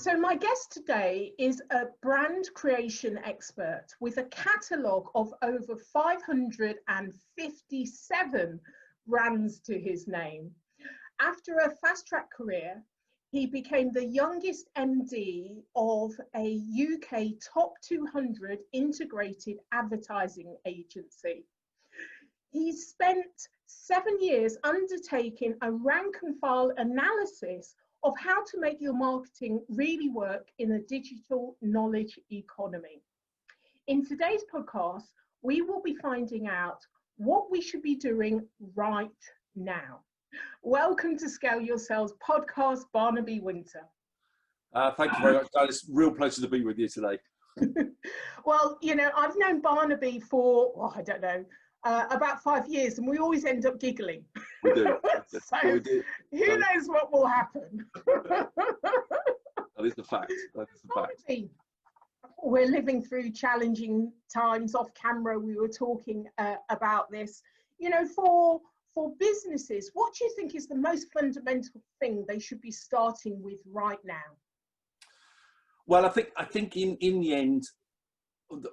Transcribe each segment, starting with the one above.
So my guest today is a brand creation expert with a catalogue of over 557 brands to his name. After a fast-track career, he became the youngest MD of a UK top 200 integrated advertising agency. He's spent 7 years undertaking a rank and file analysis of how to make your marketing really work in a digital knowledge economy. In today's podcast, we will be finding out what we should be doing right now. Welcome to Scale Your Sales podcast, Barnaby Wynter. Thank you very much, Janice. Real pleasure to be with you today. Well, you know, I've known Barnaby for, I don't know, about 5 years, and we always end up giggling. We do. So we do. Who knows what will happen? That is the fact. That is the fact. Barnaby, we're living through challenging times. Off camera, we were talking about this. You know, for businesses, what do you think is the most fundamental thing they should be starting with right now? Well, I think in the end,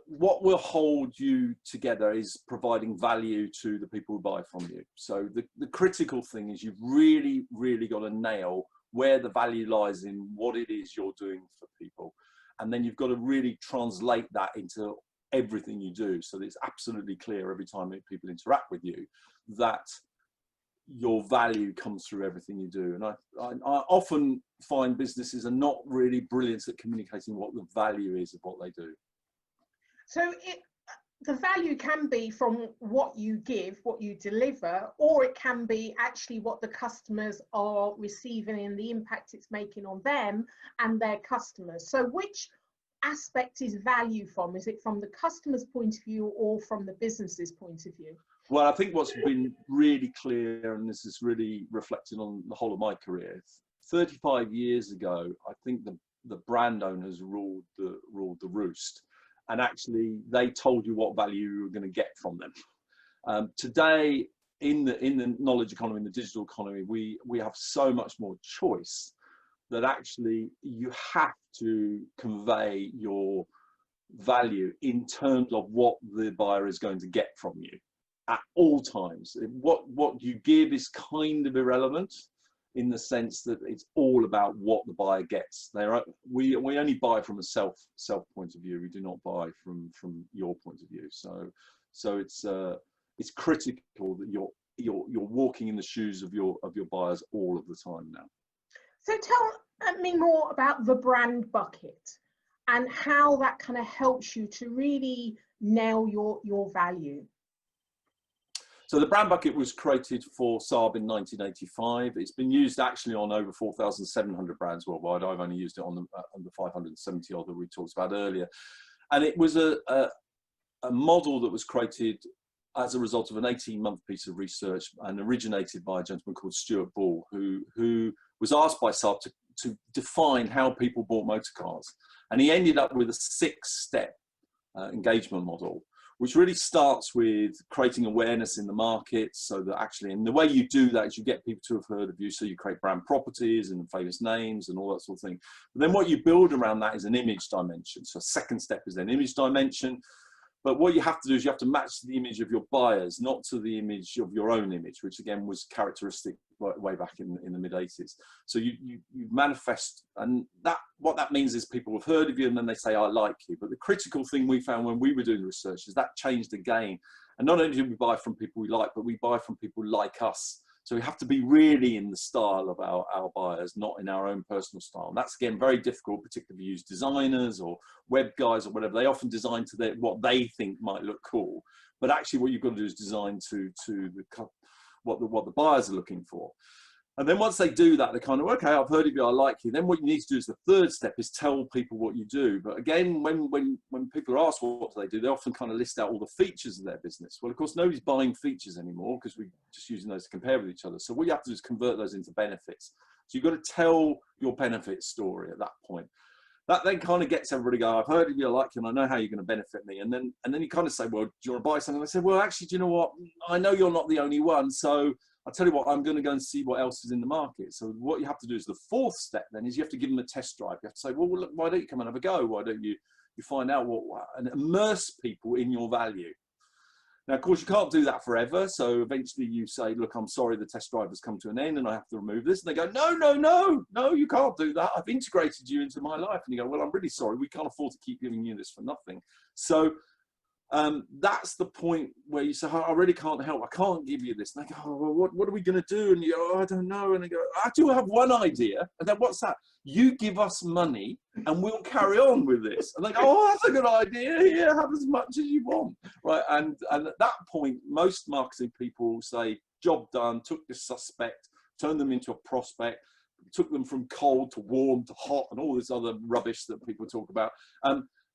what will hold you together is providing value to the people who buy from you. So the critical thing is you've really, really got to nail where the value lies in what it is you're doing for people. And then you've got to really translate that into everything you do. So that it's absolutely clear every time people interact with you that your value comes through everything you do. And I often find businesses are not really brilliant at communicating what the value is of what they do. So the value can be from what you give, what you deliver, or it can be actually what the customers are receiving and the impact it's making on them and their customers. So which aspect is value from? Is it from the customer's point of view or from the business's point of view? Well, I think what's been really clear, and this is really reflected on the whole of my career, 35 years ago, I think the brand owners ruled the roost. And actually, they told you what value you were going to get from them. Today, in the knowledge economy, in the digital economy, we have so much more choice that actually you have to convey your value in terms of what the buyer is going to get from you at all times. What you give is kind of irrelevant, in the sense that it's all about what the buyer gets. We only buy from a self point of view. We do not buy from your point of view. So it's critical that you're walking in the shoes of your buyers all of the time now. So tell me more about the brand bucket and how that kind of helps you to really nail your value. So the brand bucket was created for Saab in 1985. It's been used actually on over 4,700 brands worldwide. I've only used it on the 570 odd that we talked about earlier. And it was a model that was created as a result of an 18-month piece of research and originated by a gentleman called Stuart Ball, who was asked by Saab to define how people bought motor cars. And he ended up with a 6-step engagement model, which really starts with creating awareness in the market, so that actually, and the way you do that is you get people to have heard of you, so you create brand properties and famous names and all that sort of thing. But then what you build around that is an image dimension. So a second step is an image dimension. But what you have to do is you have to match the image of your buyers, not to the image of your own image, which again was characteristic way back in the mid-80s. So you manifest, and what that means is people have heard of you and then they say, I like you. But the critical thing we found when we were doing research is that changed again. And not only do we buy from people we like, but we buy from people like us. So we have to be really in the style of our buyers, not in our own personal style. And that's, again, very difficult, particularly if you use designers or web guys or whatever. They often design to what they think might look cool. But actually what you've got to do is design to what the buyers are looking for. And then once they do that, they're kind of, okay, I've heard of you, I like you. Then what you need to do is the third step is tell people what you do. But again, when people are asked what do, they often kind of list out all the features of their business. Well, of course, nobody's buying features anymore because we're just using those to compare with each other. So what you have to do is convert those into benefits. So you've got to tell your benefit story at that point. That then kind of gets everybody going, I've heard of you, I like you, and I know how you're going to benefit me. And then you kind of say, well, do you want to buy something? And I say, well, actually, do you know what? I know you're not the only one. So I'll tell you what, I'm going to go and see what else is in the market. So what you have to do is the fourth step then is you have to give them a test drive. You have to say, well, look, why don't you come and have a go? Why don't you find out and immerse people in your value? Now, of course, you can't do that forever. So eventually you say, look, I'm sorry, the test drive has come to an end and I have to remove this. And they go, no, you can't do that. I've integrated you into my life. And you go, well, I'm really sorry. We can't afford to keep giving you this for nothing. So that's the point where you say, oh, I really can't help. I can't give you this. And they go, oh, well, what are we going to do? And you go, oh, I don't know. And they go, I do have one idea. And then what's that? You give us money and we'll carry on with this. And they go, oh, that's a good idea. Here, have as much as you want. Right. And at that point, most marketing people say, job done, took this suspect, turned them into a prospect, took them from cold to warm to hot and all this other rubbish that people talk about.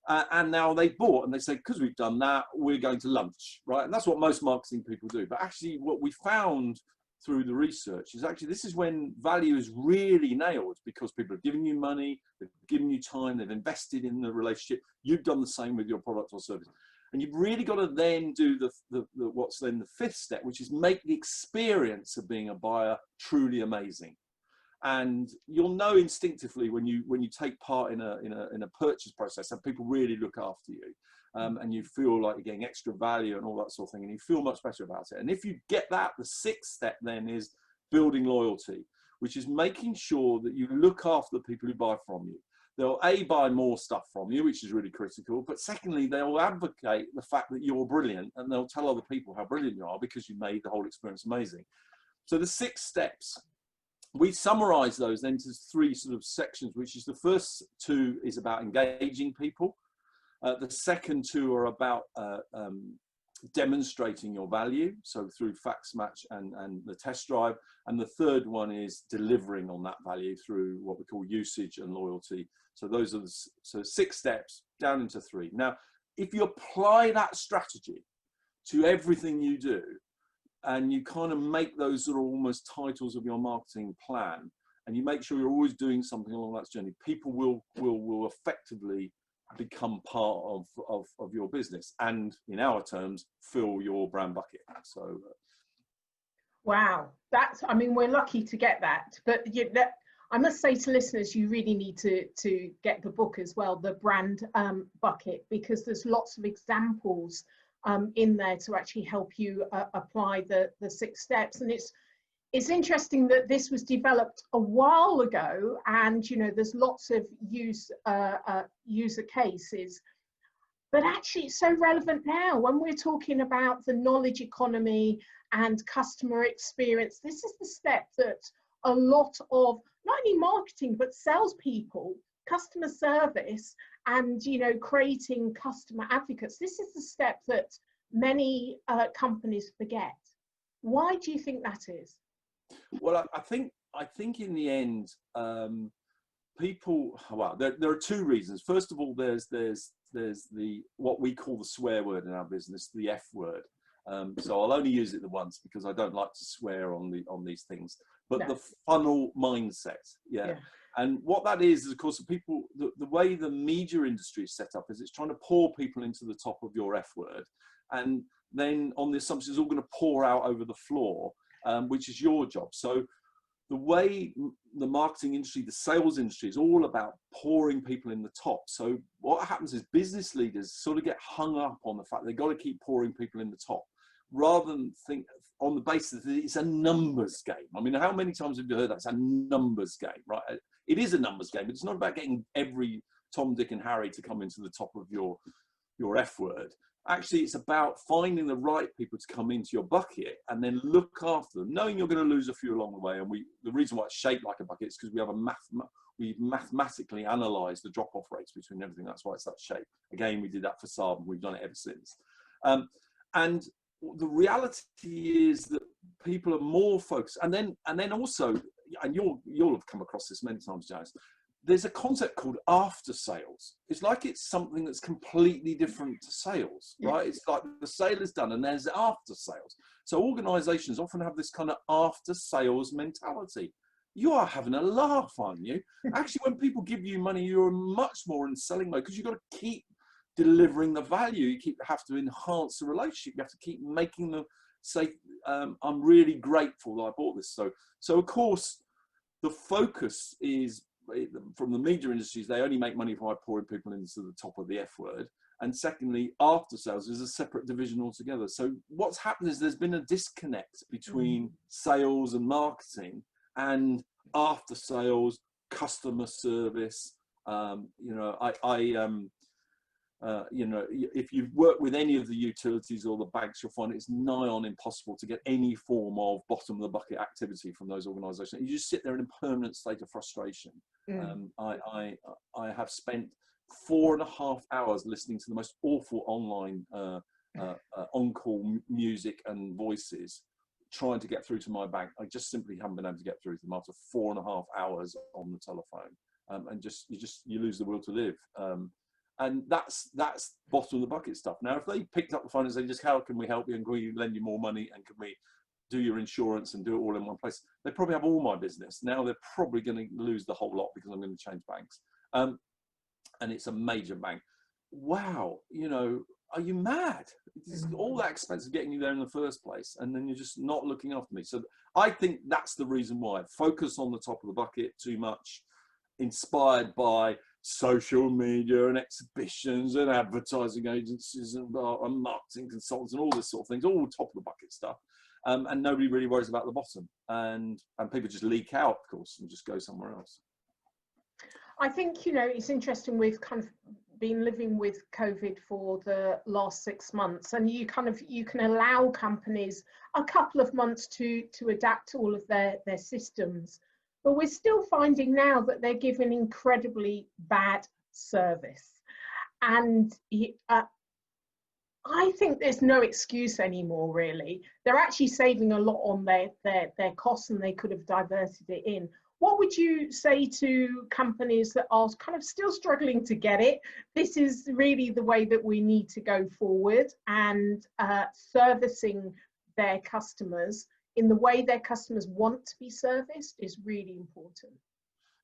And now they bought and they say, because we've done that, we're going to lunch, right? And that's what most marketing people do. But actually what we found through the research is actually this is when value is really nailed, because people have given you money, they've given you time, they've invested in the relationship. You've done the same with your product or service. And you've really got to then do what's then the fifth step, which is make the experience of being a buyer truly amazing. And you'll know instinctively when you take part in a purchase process and people really look after you, and you feel like you're getting extra value and all that sort of thing, and you feel much better about it. And if you get that, the sixth step then is building loyalty, which is making sure that you look after the people who buy from you. They'll buy more stuff from you, which is really critical, but secondly, they'll advocate the fact that you're brilliant, and they'll tell other people how brilliant you are because you made the whole experience amazing. So the 6 steps, we summarize those then to 3 sort of sections, which is the first 2 is about engaging people. The second 2 are about demonstrating your value, so through facts match and the test drive. And the third one is delivering on that value through what we call usage and loyalty. So those are the 6 steps down into 3. Now, if you apply that strategy to everything you do, and you kind of make those sort of almost titles of your marketing plan, and you make sure you're always doing something along that journey, people will effectively become part of your business, and in our terms, fill your brand bucket. So, wow, I mean, we're lucky to get that. But I must say to listeners, you really need to get the book as well, the brand bucket, because there's lots of examples in there to actually help you apply the 6 steps. And it's interesting that this was developed a while ago, and there's lots of user cases, but actually it's so relevant now when we're talking about the knowledge economy and customer experience. This is the step that a lot of not only marketing but salespeople, customer service, and creating customer advocates, this is the step that many companies forget. Why do you think that is? Well, I think in the end, people, well, there are 2 reasons. First of all, there's the what we call the swear word in our business, the F word. So I'll only use it the once because I don't like to swear on these things. But no. The funnel mindset, yeah. And what that is of course, the way the media industry is set up is it's trying to pour people into the top of your F word, and then on the assumption it's all going to pour out over the floor, which is your job. So the way the marketing industry, the sales industry is all about pouring people in the top. So what happens is business leaders sort of get hung up on the fact they've got to keep pouring people in the top, rather than think on the basis that it's a numbers game. I mean, how many times have you heard that? It's a numbers game, right? It is a numbers game, but it's not about getting every Tom, Dick and Harry to come into the top of your F word. Actually, it's about finding the right people to come into your bucket and then look after them, knowing you're going to lose a few along the way. And the reason why it's shaped like a bucket is because we mathematically analysed the drop-off rates between everything. That's why it's that shape. Again, we did that for Saab, and we've done it ever since. And the reality is that people are more focused, and then also, and you'll have come across this many times, Janice, there's a concept called after sales. It's like it's something that's completely different to sales, right? It's like the sale is done and there's after sales. So organizations often have this kind of after sales mentality. You are having a laugh, aren't you? Actually, when people give you money, you're much more in selling mode, because you've got to keep delivering the value. You have to enhance the relationship. You have to keep making the say, I'm really grateful that I bought this. So of course, the focus is from the media industries. They only make money by pouring people into the top of the F word. And secondly, after sales is a separate division altogether. So what's happened is there's been a disconnect between sales and marketing and after sales, customer service. You know, you know, if you've worked with any of the utilities or the banks, you'll find it's nigh on impossible to get any form of bottom of the bucket activity from those organisations. You just sit there in a permanent state of frustration. I have spent 4.5 hours listening to the most awful online on-call music and voices, trying to get through to my bank. I just simply haven't been able to get through to them after 4.5 hours on the telephone, and you lose the will to live. And that's bottom of the bucket stuff. Now, if they picked up the phone and said, just how can we help you, and can we lend you more money, and can we do your insurance and do it all in one place, they probably have all my business. Now they're probably going to lose the whole lot because I'm going to change banks. And it's a major bank. Wow, you know, are you mad? It's all that expensive getting you there in the first place, and then you're just not looking after me. So I think that's the reason why. Focus on the top of the bucket too much, inspired by social media and exhibitions and advertising agencies and marketing consultants and all this sort of things, all top of the bucket stuff. And nobody really worries about the bottom. And people just leak out, of course, and just go somewhere else. I think, you know, it's interesting. We've kind of been living with COVID for the last 6 months, and you can allow companies a couple of months to adapt all of their systems. But we're still finding now that they're giving incredibly bad service. And I think there's no excuse anymore, really. They're actually saving a lot on their costs, and they could have diverted it in. What would you say to companies that are kind of still struggling to get it? This is really the way that we need to go forward, and servicing their customers in the way their customers want to be serviced is really important.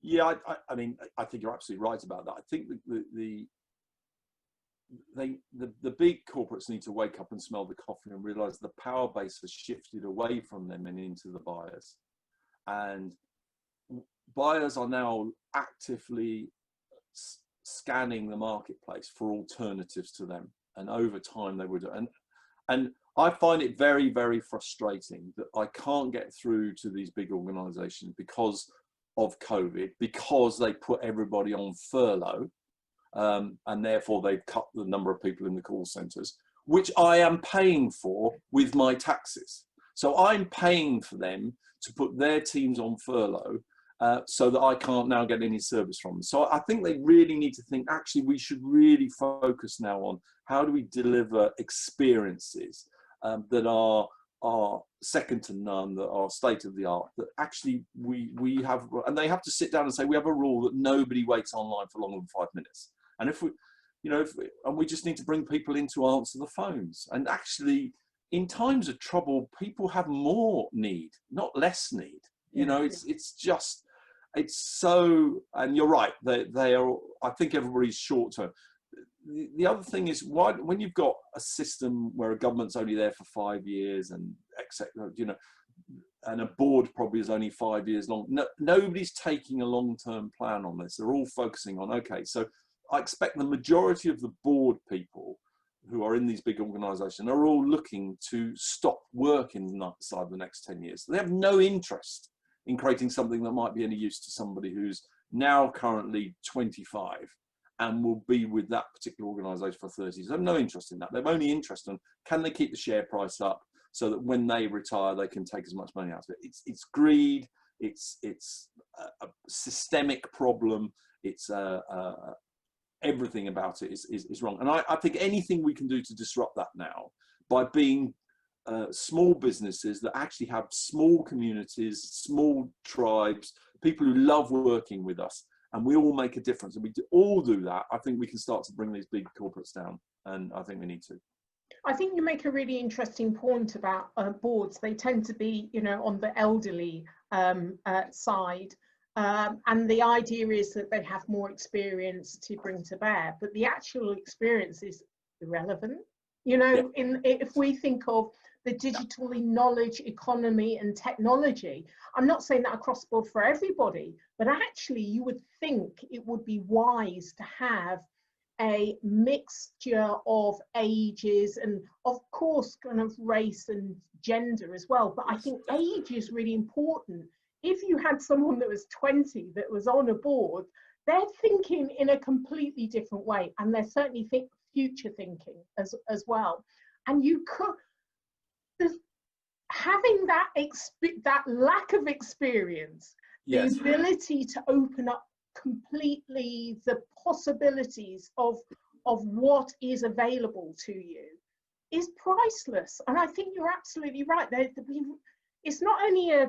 Yeah, I mean, I think you're absolutely right about that. I think the big corporates need to wake up and smell the coffee and realise the power base has shifted away from them and into the buyers. And buyers are now actively scanning the marketplace for alternatives to them, and over time they would. And I find it very, very frustrating that I can't get through to these big organisations because of COVID, because they put everybody on furlough, and therefore they've cut the number of people in the call centres, which I am paying for with my taxes. So I'm paying for them to put their teams on furlough, so that I can't now get any service from them. So I think they really need to think, actually, we should really focus now on how do we deliver experiences that are second to none, that are state of the art, that actually we have, and they have to sit down and say, we have a rule that nobody waits online for longer than 5 minutes. And if we, you know, and we just need to bring people in to answer the phones. And actually, in times of trouble, people have more need, not less need. You know, it's just, it's so, and you're right, they are, I think everybody's short term. The other thing is, why, when you've got a system where a government's only there for 5 years and you know, and a board probably is only 5 years long, nobody's taking a long-term plan on this. They're all focusing on, okay, so I expect the majority of the board people who are in these big organisations are all looking to stop work inside the next 10 years. They have no interest in creating something that might be any use to somebody who's now currently 25 and will be with that particular organisation for 30 years. They have no interest in that. They're only interested in, can they keep the share price up so that when they retire, they can take as much money out of it. It's greed. It's a systemic problem. It's everything about it is wrong. And I think anything we can do to disrupt that now by being small businesses that actually have small communities, small tribes, people who love working with us, and we all make a difference, and we all do that, I think we can start to bring these big corporates down, and I think we need to. I think you make a really interesting point about boards. They tend to be, you know, on the elderly side, and the idea is that they have more experience to bring to bear, but the actual experience is irrelevant. You know, if we think of the digital knowledge economy and technology. I'm not saying that across the board for everybody, but actually you would think it would be wise to have a mixture of ages and of course kind of race and gender as well. But I think age is really important. If you had someone that was 20 that was on a board, they're thinking in a completely different way, and they're certainly future thinking as well. And you could, having that lack of experience, the ability to open up completely the possibilities of what is available to you is priceless. And I think you're absolutely right. It's not only a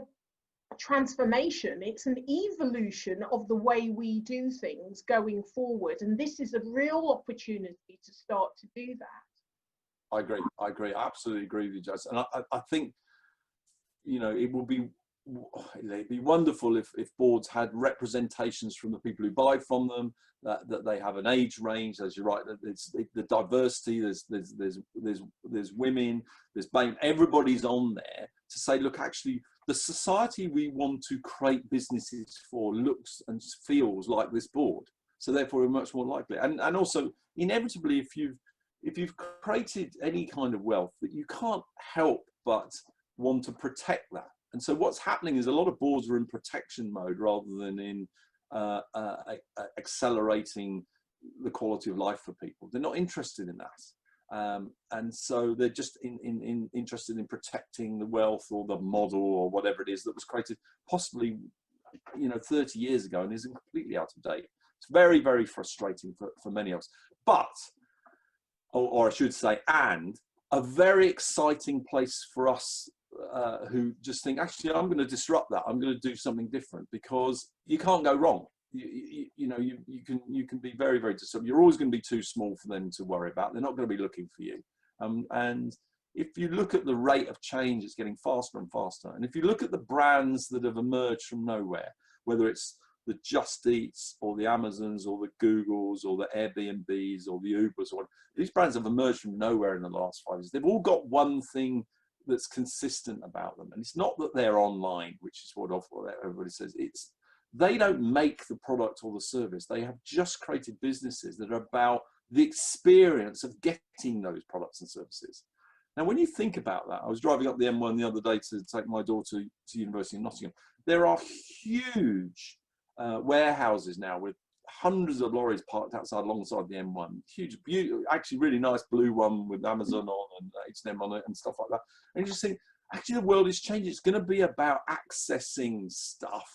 transformation, it's an evolution of the way we do things going forward, and this is a real opportunity to start to do that. I agree, I absolutely agree with you, Janice. And I think, you know, it'd be wonderful if boards had representations from the people who buy from them, that they have an age range, as you're right, that it's the diversity, there's women, there's everybody's on there to say, look, actually the society we want to create businesses for looks and feels like this board, so therefore we're much more likely. And also inevitably, if you've created any kind of wealth, that you can't help but want to protect that. And so what's happening is a lot of boards are in protection mode rather than in accelerating the quality of life for people. They're not interested in that. And so they're just interested in protecting the wealth or the model or whatever it is that was created possibly, you know, 30 years ago and isn't completely out of date. It's very, very frustrating for many of us. But, or I should say, and a very exciting place for us who just think, actually, I'm going to disrupt that. I'm going to do something different, because you can't go wrong. You know, you can be very, very disruptive. You're always going to be too small for them to worry about. They're not going to be looking for you. And if you look at the rate of change, it's getting faster and faster. And if you look at the brands that have emerged from nowhere, whether it's the Just Eats or the Amazons or the Googles or the Airbnbs or the Ubers, or these brands have emerged from nowhere in the last 5 years. They've all got one thing that's consistent about them, and it's not that they're online, which is what everybody says. It's they don't make the product or the service. They have just created businesses that are about the experience of getting those products and services. Now, when you think about that, I was driving up the M1 the other day to take my daughter to University of Nottingham. There are huge warehouses now with hundreds of lorries parked outside alongside the M1. Huge, beautiful, actually really nice blue one with Amazon on and H&M on it and stuff like that. And you just think, actually, the world is changing. It's going to be about accessing stuff.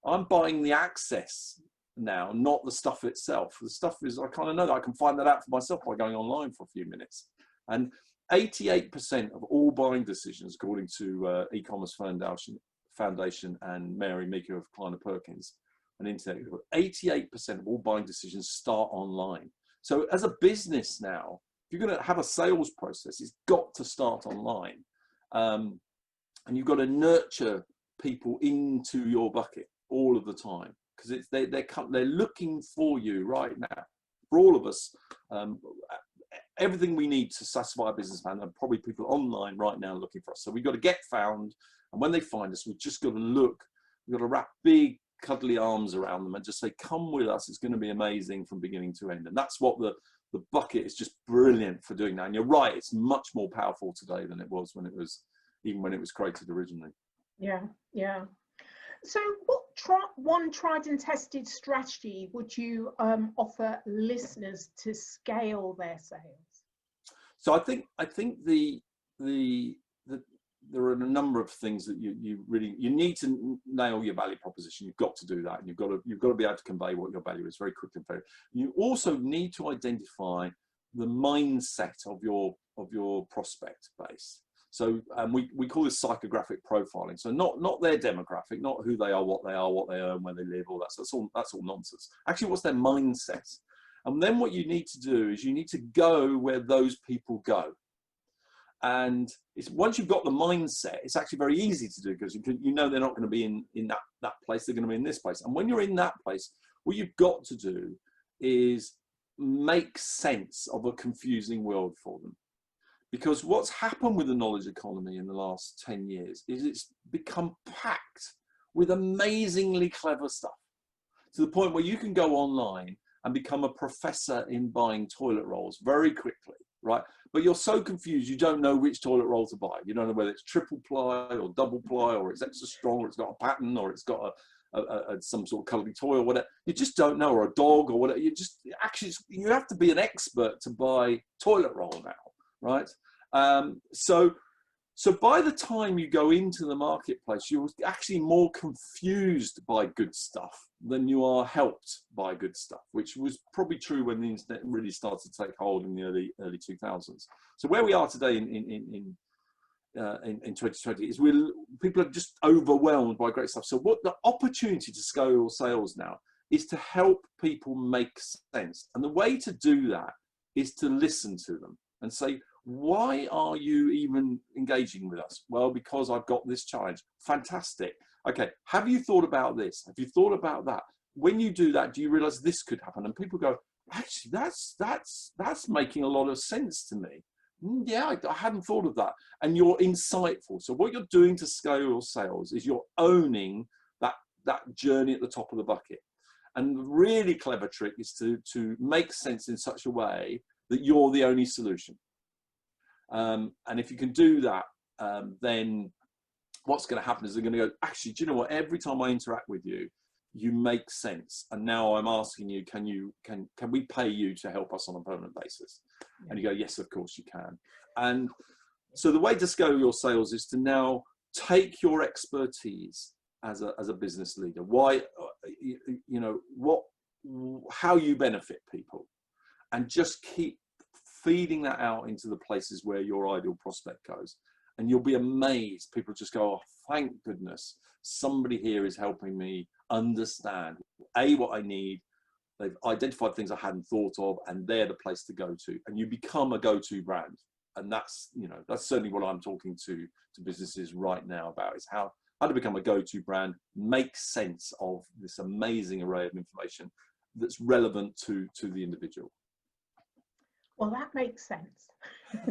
I'm buying the access now, not the stuff itself. The stuff is, I kind of know that I can find that out for myself by going online for a few minutes. And 88% of all buying decisions, according to e-commerce foundation and Mary Meeker of Kleiner Perkins, and internet, 88% of all buying decisions start online. So as a business now, if you're going to have a sales process, it's got to start online. And you've got to nurture people into your bucket all of the time, because they're looking for you right now. For all of us, everything we need to satisfy a business plan, and probably people online right now looking for us. So we've got to get found, and when they find us, we've just got to look. We've got to wrap big, cuddly arms around them and just say, come with us. It's going to be amazing from beginning to end. And that's what the bucket is just brilliant for doing that. And you're right, it's much more powerful today than it was even when it was created originally. Yeah, yeah. So what one tried and tested strategy would you offer listeners to scale their sales? So I think there are a number of things that you need to nail your value proposition. You've got to do that, and you've got to be able to convey what your value is very quickly and very. You also need to identify the mindset of your prospect base. So we call this psychographic profiling. So not their demographic, not who they are, what they earn, where they live, all that. So that's all nonsense. Actually, what's their mindset? And then what you need to do is you need to go where those people go. And once you've got the mindset, it's actually very easy to do, because you know they're not going to be in that place. They're going to be in this place. And when you're in that place, what you've got to do is make sense of a confusing world for them. Because what's happened with the knowledge economy in the last 10 years is it's become packed with amazingly clever stuff, to the point where you can go online and become a professor in buying toilet rolls very quickly, right? But you're so confused, you don't know which toilet roll to buy. You don't know whether it's triple ply or double ply, or it's extra strong, or it's got a pattern, or it's got some sort of cuddly toy or whatever. You just don't know, or a dog or whatever. You have to be an expert to buy toilet roll now, right? So by the time you go into the marketplace, you're actually more confused by good stuff than you are helped by good stuff, which was probably true when the internet really started to take hold in the early 2000s. So where we are today in 2020 is people are just overwhelmed by great stuff. So what the opportunity to scale your sales now is to help people make sense. And the way to do that is to listen to them and say, why are you even engaging with us? Well, because I've got this challenge. Fantastic. Okay, have you thought about this? Have you thought about that? When you do that, do you realize this could happen? And people go, actually, that's making a lot of sense to me. Yeah, I hadn't thought of that. And you're insightful. So what you're doing to scale your sales is you're owning that journey at the top of the bucket. And the really clever trick is to make sense in such a way that you're the only solution. And if you can do that, then what's going to happen is they're going to go, actually, do you know what? Every time I interact with you, you make sense. And now I'm asking you, can we pay you to help us on a permanent basis? And you go, yes, of course you can. And so the way to scale your sales is to now take your expertise as a business leader. Why, how you benefit people, and just keep feeding that out into the places where your ideal prospect goes. And you'll be amazed. People just go, oh, thank goodness, somebody here is helping me understand, A, what I need. They've identified things I hadn't thought of, and they're the place to go to. And you become a go-to brand. And that's certainly what I'm talking to businesses right now about, is how to become a go-to brand, make sense of this amazing array of information that's relevant to the individual. Well, that makes sense. I'm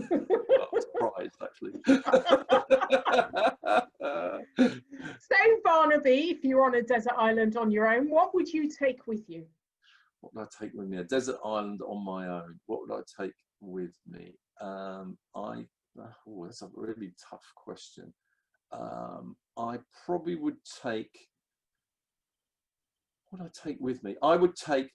surprised, actually. So, Barnaby, if you're on a desert island on your own, what would you take with you? What would I take with me? A desert island on my own. What would I take with me? That's a really tough question. I probably would take. What would I take with me? I would take.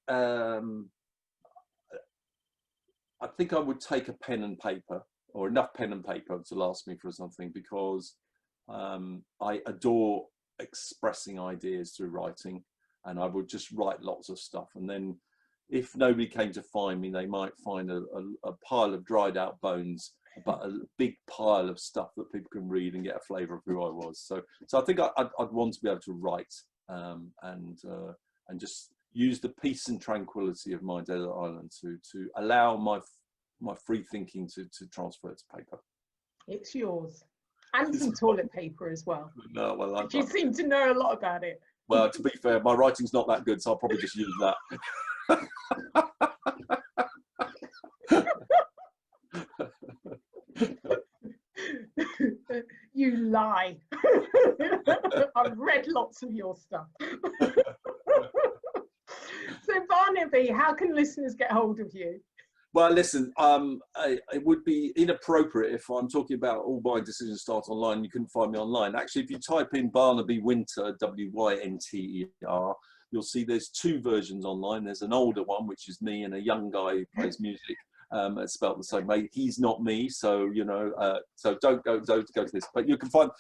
I think I would take a pen and paper, or enough pen and paper to last me for something, because I adore expressing ideas through writing, and I would just write lots of stuff. And then if nobody came to find me, they might find a pile of dried out bones, but a big pile of stuff that people can read and get a flavour of who I was. So I think I'd want to be able to write and just use the peace and tranquility of my desert island to allow my free thinking to transfer to paper. It's yours. And some toilet paper as well. No, well, you seem to know a lot about it. Well, to be fair, my writing's not that good, so I'll probably just use that. You lie. I've read lots of your stuff. So, Barnaby, how can listeners get hold of you? Well, listen, it would be inappropriate if I'm talking about all buying decisions start online. You couldn't find me online. Actually, if you type in Barnaby Wynter, W-Y-N-T-E-R, you'll see there's two versions online. There's an older one, which is me, and a young guy who plays music. It's spelled the same way. He's not me, so so don't go to this. But you can find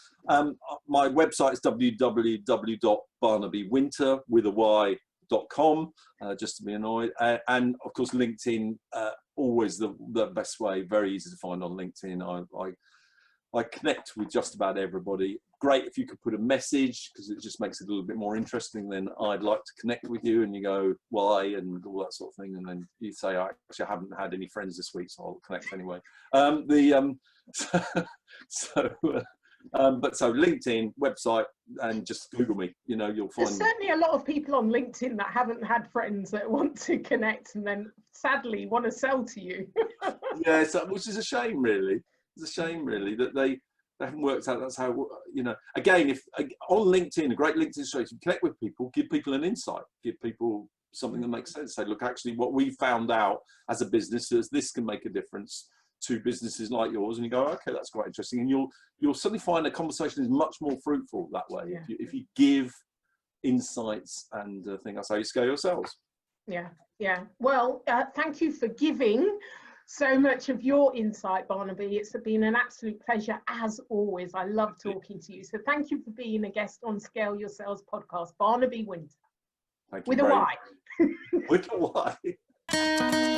my website is www.barnabywynter with a y.com, just to be annoyed, and of course LinkedIn, always the best way. Very easy to find on LinkedIn. I connect with just about everybody. Great if you could put a message, because it just makes it a little bit more interesting. Then I'd like to connect with you, and you go why and all that sort of thing, and then you say I actually haven't had any friends this week, so I'll connect anyway. So LinkedIn, website, and just Google me. You'll find. There's certainly a lot of people on LinkedIn that haven't had friends that want to connect, and then sadly want to sell to you. Yeah, which is a shame, really. It's a shame, really, that they haven't worked out. That's how, you know, again, if on LinkedIn, a great LinkedIn strategy, connect with people, give people an insight, give people something that makes sense. Say, look, actually, what we found out as a business is this can make a difference to businesses like yours. And you go, okay, that's quite interesting. And you'll suddenly find a conversation is much more fruitful that way. Yeah. If you give insights and things, that's how you scale yourselves. Yeah, yeah. Well, thank you for giving so much of your insight, Barnaby. It's been an absolute pleasure, as always. I love talking to you. So thank you for being a guest on Scale Your Sales podcast, Barnaby Wynter. Thank you. With a Y. With a Y.